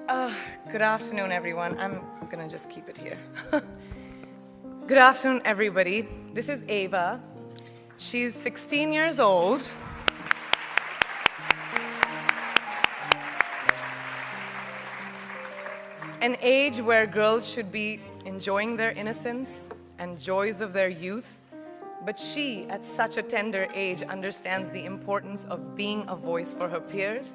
Good afternoon, everyone. I'm gonna just keep it here. Good afternoon, everybody. This is Ava. She's 16 years old. An age where girls should be enjoying their innocence and joys of their youth. But she, at such a tender age, understands the importance of being a voice for her peers,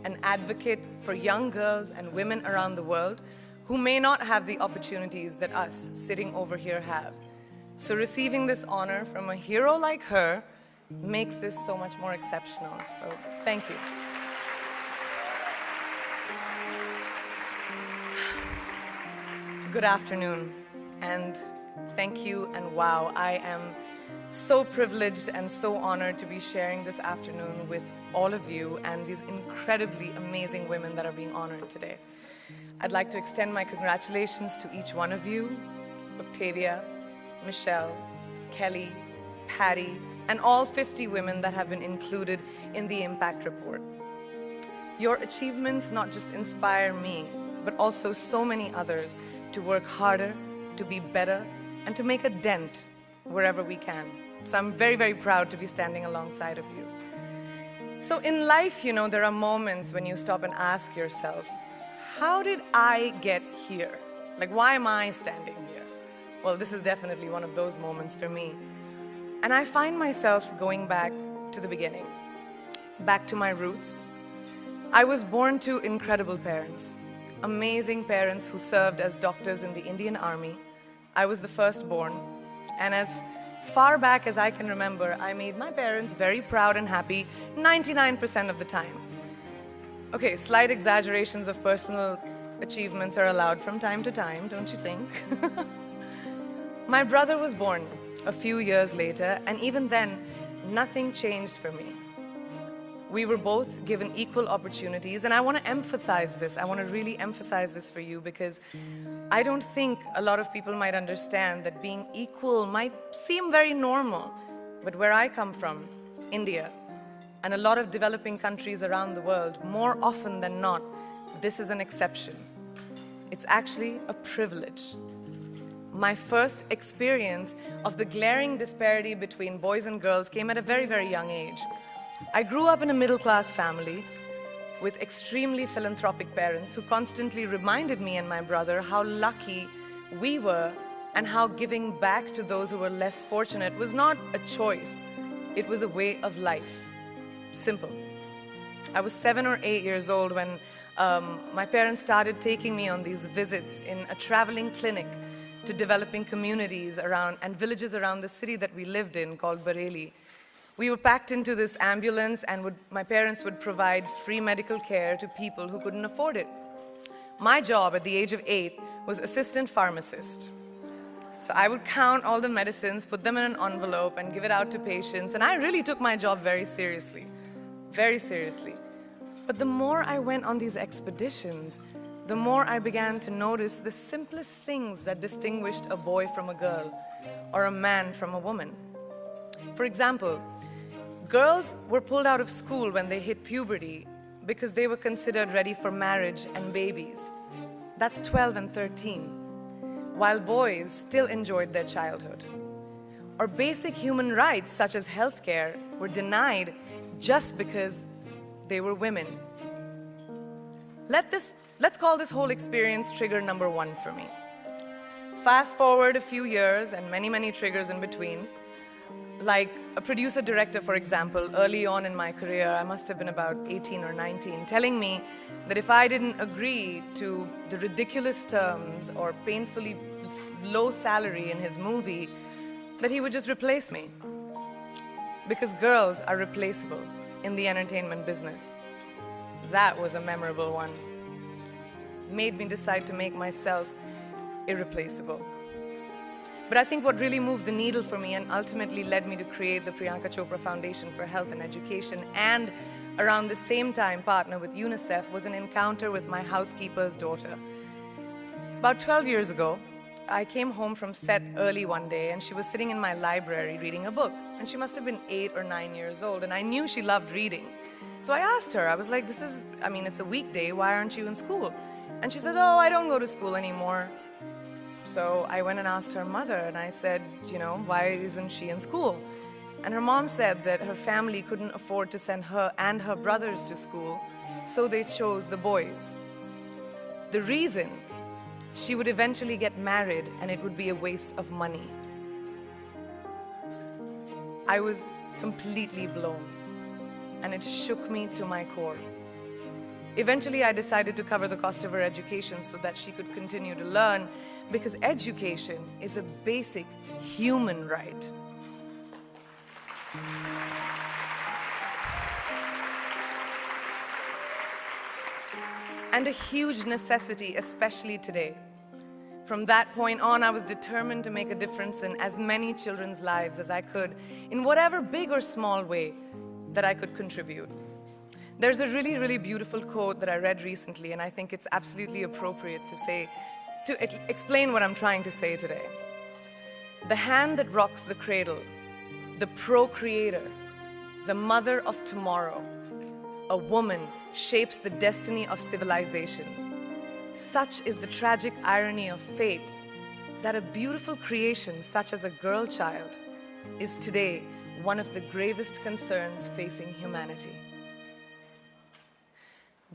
an advocate for young girls and women around the world who may not have the opportunities that us sitting over here have. So receiving this honor from a hero like her makes this so much more exceptional. So thank you. Good afternoon, and thank you, and wow, I am so privileged and so honored to be sharing this afternoon with all of you and these incredibly amazing women that are being honored today. I'd like to extend my congratulations to each one of you, Octavia, Michelle, Kelly, Patty, and all 50 women that have been included in the Impact Report. Your achievements not just inspire me, but also so many others to work harder, to be better, and to make a dent wherever we can. So I'm very, very proud to be standing alongside of you. So in life, you know, there are moments when you stop and ask yourself, how did I get here? Like, why am I standing here? Well, this is definitely one of those moments for me. And I find myself going back to the beginning, back to my roots. I was born to incredible parents, amazing parents who served as doctors in the Indian Army. I was the firstborn, and as far back as I can remember, I made my parents very proud and happy 99% of the time. Okay, slight exaggerations of personal achievements are allowed from time to time, don't you think? My brother was born a few years later, and even then, nothing changed for me. We were both given equal opportunities, and I want to emphasize this. I want to really emphasize this for you because I don't think a lot of people might understand that being equal might seem very normal. But where I come from, India, and a lot of developing countries around the world, more often than not, this is an exception. It's actually a privilege. My first experience of the glaring disparity between boys and girls came at a very, very young age. I grew up in a middle-class family with extremely philanthropic parents who constantly reminded me and my brother how lucky we were and how giving back to those who were less fortunate was not a choice. It was a way of life. Simple. I was 7 or 8 years old when my parents started taking me on these visits in a traveling clinic to developing communities around and villages around the city that we lived in called Bareilly. We were packed into this ambulance, and my parents would provide free medical care to people who couldn't afford it. My job at the age of 8 was assistant pharmacist. So I would count all the medicines, put them in an envelope, and give it out to patients. And I really took my job very seriously, very seriously. But the more I went on these expeditions, the more I began to notice the simplest things that distinguished a boy from a girl or a man from a woman. For example, girls were pulled out of school when they hit puberty because they were considered ready for marriage and babies. That's 12 and 13, while boys still enjoyed their childhood. Or basic human rights such as healthcare were denied just because they were women. Let's call this whole experience trigger number 1 for me. Fast forward a few years and many, many triggers in between. Like a producer-director, for example, early on in my career, I must have been about 18 or 19, telling me that if I didn't agree to the ridiculous terms or painfully low salary in his movie, that he would just replace me. Because girls are replaceable in the entertainment business. That was a memorable one. Made me decide to make myself irreplaceable. But I think what really moved the needle for me and ultimately led me to create the Priyanka Chopra Foundation for Health and Education, and around the same time partner with UNICEF, was an encounter with my housekeeper's daughter. About 12 years ago, I came home from set early one day, and she was sitting in my library reading a book. And she must have been 8 or 9 years old, and I knew she loved reading. So I asked her, I was like, it's a weekday, why aren't you in school? And she said, oh, I don't go to school anymore. So I went and asked her mother, and I said, you know, why isn't she in school? And her mom said that her family couldn't afford to send her and her brothers to school, so they chose the boys. The reason, she would eventually get married and it would be a waste of money. I was completely blown, and it shook me to my core. Eventually, I decided to cover the cost of her education so that she could continue to learn, because education is a basic human right. And a huge necessity, especially today. From that point on, I was determined to make a difference in as many children's lives as I could, in whatever big or small way that I could contribute. There's a really, really beautiful quote that I read recently, and I think it's absolutely appropriate to explain what I'm trying to say today. The hand that rocks the cradle, the procreator, the mother of tomorrow, a woman shapes the destiny of civilization. Such is the tragic irony of fate that a beautiful creation such as a girl child is today one of the gravest concerns facing humanity.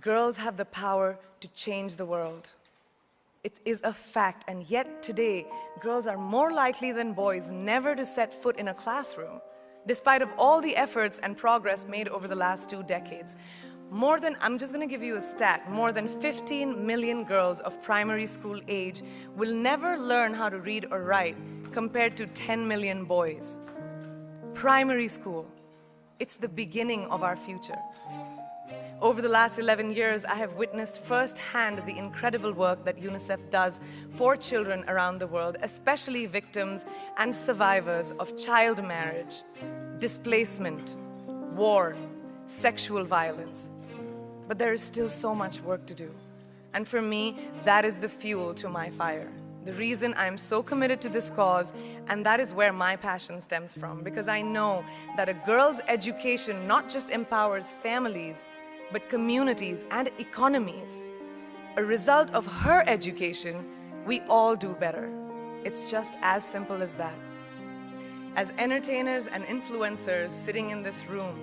Girls have the power to change the world. It is a fact, and yet today, girls are more likely than boys never to set foot in a classroom, despite of all the efforts and progress made over the last 2 decades. I'm just going to give you a stat, more than 15 million girls of primary school age will never learn how to read or write, compared to 10 million boys. Primary school, it's the beginning of our future. Over the last 11 years, I have witnessed firsthand the incredible work that UNICEF does for children around the world, especially victims and survivors of child marriage, displacement, war, sexual violence. But there is still so much work to do. And for me, that is the fuel to my fire. The reason I'm so committed to this cause, and that is where my passion stems from, because I know that a girl's education not just empowers families, but communities and economies. A result of her education, we all do better. It's just as simple as that. As entertainers and influencers sitting in this room,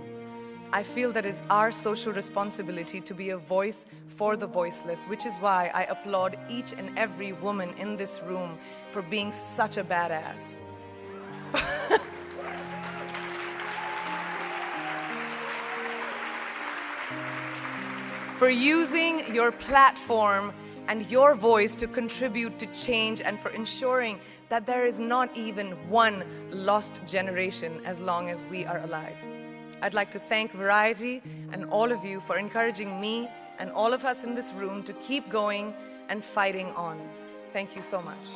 I feel that it's our social responsibility to be a voice for the voiceless, which is why I applaud each and every woman in this room for being such a badass. For using your platform and your voice to contribute to change, and for ensuring that there is not even one lost generation as long as we are alive. I'd like to thank Variety and all of you for encouraging me and all of us in this room to keep going and fighting on. Thank you so much.